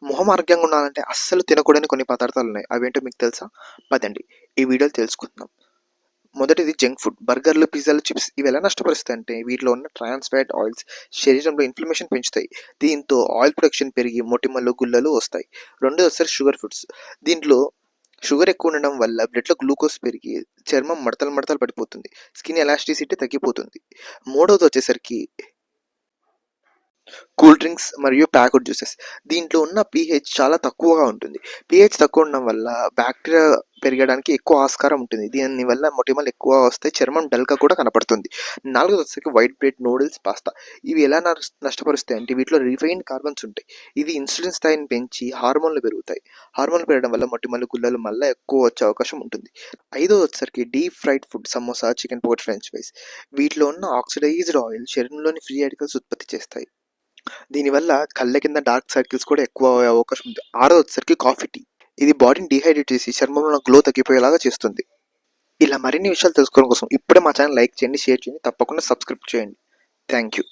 మొహం ఆరోగ్యంగా ఉండాలంటే అస్సలు తినకూడని కొన్ని పదార్థాలున్నాయి. అవేంటో మీకు తెలుసా? పదండి ఈ వీడియోలో తెలుసుకుందాం. మొదటిది జంక్ ఫుడ్. బర్గర్‌లు, పిజ్జాలు, చిప్స్ ఇవెలా నష్టపరుస్తాయంటే వీటిలో ఉన్న ట్రాన్స్ ఫ్యాట్ ఆయిల్స్ శరీరంలో ఇన్‌ఫ్లమేషన్ పెంచుతాయి. దీంతో ఆయిల్ ప్రొడక్షన్ పెరిగి మొటిమలు, గుల్లలు వస్తాయి. రెండోదొచ్చేసరికి షుగర్ ఫుడ్స్. దీంట్లో షుగర్ ఎక్కువ ఉండడం వల్ల బ్లడ్‌లో గ్లూకోజ్ పెరిగి చర్మం మడతలు మడతలు పడిపోతుంది. స్కిన్ ఎలాస్టిసిటీ తగ్గిపోతుంది. మూడోదొచ్చేసరికి కూల్ డ్రింక్స్ మరియు ప్యాక్డ్ జ్యూసెస్. దీంట్లో ఉన్న పీహెచ్ చాలా తక్కువగా ఉంటుంది. పీహెచ్ తక్కువ ఉండడం వల్ల బ్యాక్టీరియా పెరగడానికి ఎక్కువ ఆస్కారం ఉంటుంది. దీనివల్ల మొటిమలు ఎక్కువ వస్తాయి. చర్మం డల్‌గా కూడా కనపడుతుంది. నాలుగోదొచ్చేసరికి వైట్ బ్రెడ్, నూడిల్స్, పాస్తా. ఇవి ఎలా నష్టపరుస్తాయంటే వీటిలో రిఫైన్డ్ కార్బన్స్ ఉంటాయి. ఇది ఇన్సులిన్ స్థాయిని పెంచి హార్మోన్లు పెరుగుతాయి. హార్మోన్లు పెరగడం వల్ల మొటిమలు, గుల్లలు మళ్ళా ఎక్కువ వచ్చే అవకాశం ఉంటుంది. ఐదోదొచ్చేసరికి deep fried food samosa, chicken pakodi, French fries. వీటిలో ఉన్న ఆక్సిడైజ్డ్ ఆయిల్ శరీరంలోని ఫ్రీ రాడికల్స్ ఉత్పత్తి చేస్తాయి. దీనివల్ల కళ్ళ కింద డార్క్ సర్కిల్స్ కూడా ఎక్కువ అయ్యే అవకాశం ఉంది. ఆరోదొచ్చేసరికి కాఫీ, టీ. ఇది బాడీని డీహైడ్రేట్ చేసి చర్మంలో ఉన్న గ్లో తగ్గిపోయేలాగా చేస్తుంది. ఇలా మరిన్ని విషయాలు తెలుసుకోవడం కోసం ఇప్పుడే మా ఛానల్ లైక్ చేయండి, షేర్ చేయండి, తప్పకుండా సబ్స్క్రైబ్ చేయండి. Thank you.